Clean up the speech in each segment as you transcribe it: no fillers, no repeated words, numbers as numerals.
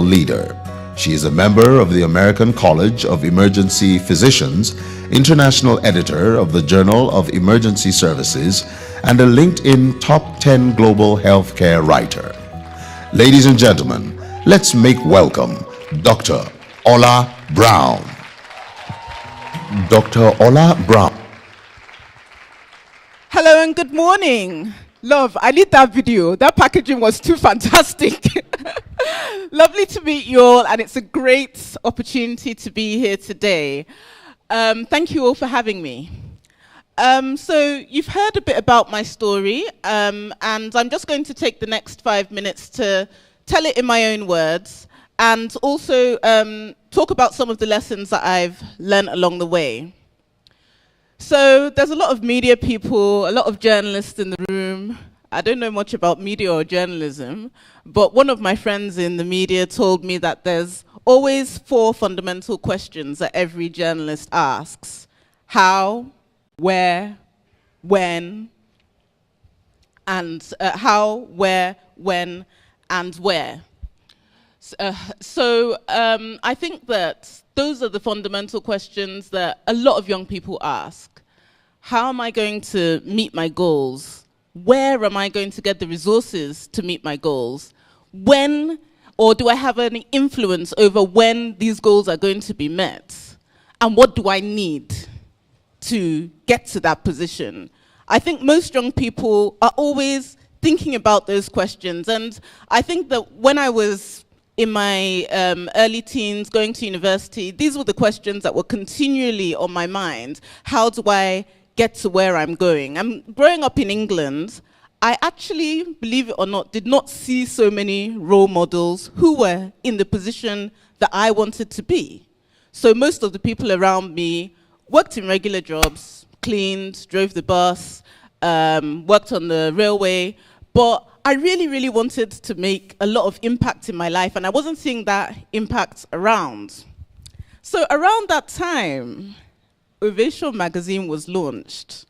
leader. She is a member of the American College of Emergency Physicians, international editor of the Journal of Emergency Services, and a LinkedIn top 10 global healthcare writer. Ladies and gentlemen, let's make welcome Dr. Ola Brown. Dr. Ola Brown. Hello and good morning. Love, I need that video. That packaging was too fantastic. Lovely to meet you all, and it's a great opportunity to be here today. Thank you all for having me. So you've heard a bit about my story, and I'm just going to take the next 5 minutes to tell it in my own words, and also talk about some of the lessons that I've learned along the way. So there's a lot of media people, a lot of journalists in the room. I don't know much about media or journalism, but one of my friends in the media told me that there's always 4 fundamental questions that every journalist asks: how, where, when, and how, where, when, and where. So I think that those are the fundamental questions that a lot of young people ask. How am I going to meet my goals? Where am I going to get the resources to meet my goals? When, or do I have any influence over when these goals are going to be met? And what do I need to get to that position? I think most young people are always thinking about those questions. And I think that when I was in my early teens, going to university, these were the questions that were continually on my mind. How do I get to where I'm going? And growing up in England, I actually, believe it or not, did not see so many role models who were in the position that I wanted to be. So most of the people around me worked in regular jobs, cleaned, drove the bus, worked on the railway, but I really wanted to make a lot of impact in my life, and I wasn't seeing that impact around. So around that time, Ovation magazine was launched,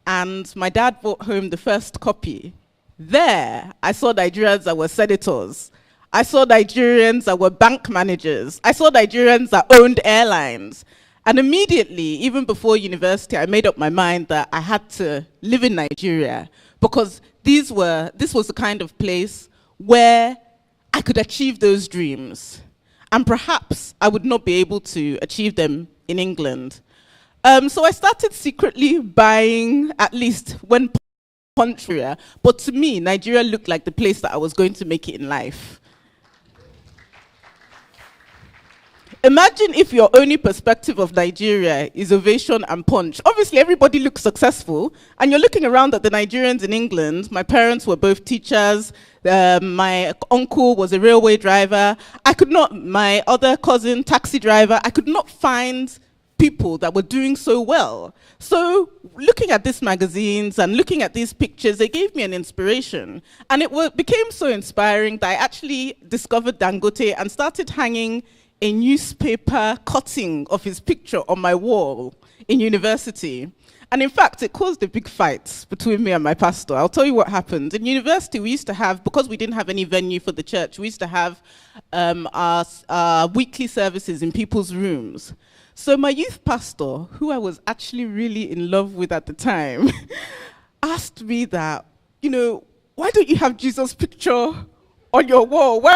and my dad brought home the first copy. There, I saw Nigerians that were senators. I saw Nigerians that were bank managers. I saw Nigerians that owned airlines. And immediately, even before university, I made up my mind that I had to live in Nigeria, because this was the kind of place where I could achieve those dreams. And perhaps I would not be able to achieve them in England. So I started secretly buying, at least when Nigeria, but to me, Nigeria looked like the place that I was going to make it in life. Imagine if your only perspective of Nigeria is Ovation and Punch. Obviously, everybody looks successful, and you're looking around at the Nigerians in England. My parents were both teachers. My uncle was a railway driver. My other cousin, taxi driver. I could not find people that were doing so well. So looking at these magazines and looking at these pictures, they gave me an inspiration. And it became so inspiring that I actually discovered Dangote and started hanging a newspaper cutting of his picture on my wall in university. And in fact, it caused a big fight between me and my pastor. I'll tell you what happened. In university, we used to have, because we didn't have any venue for the church, we used to have our weekly services in people's rooms. So my youth pastor, who I was actually really in love with at the time, asked me that, why don't you have Jesus' picture on your wall? Why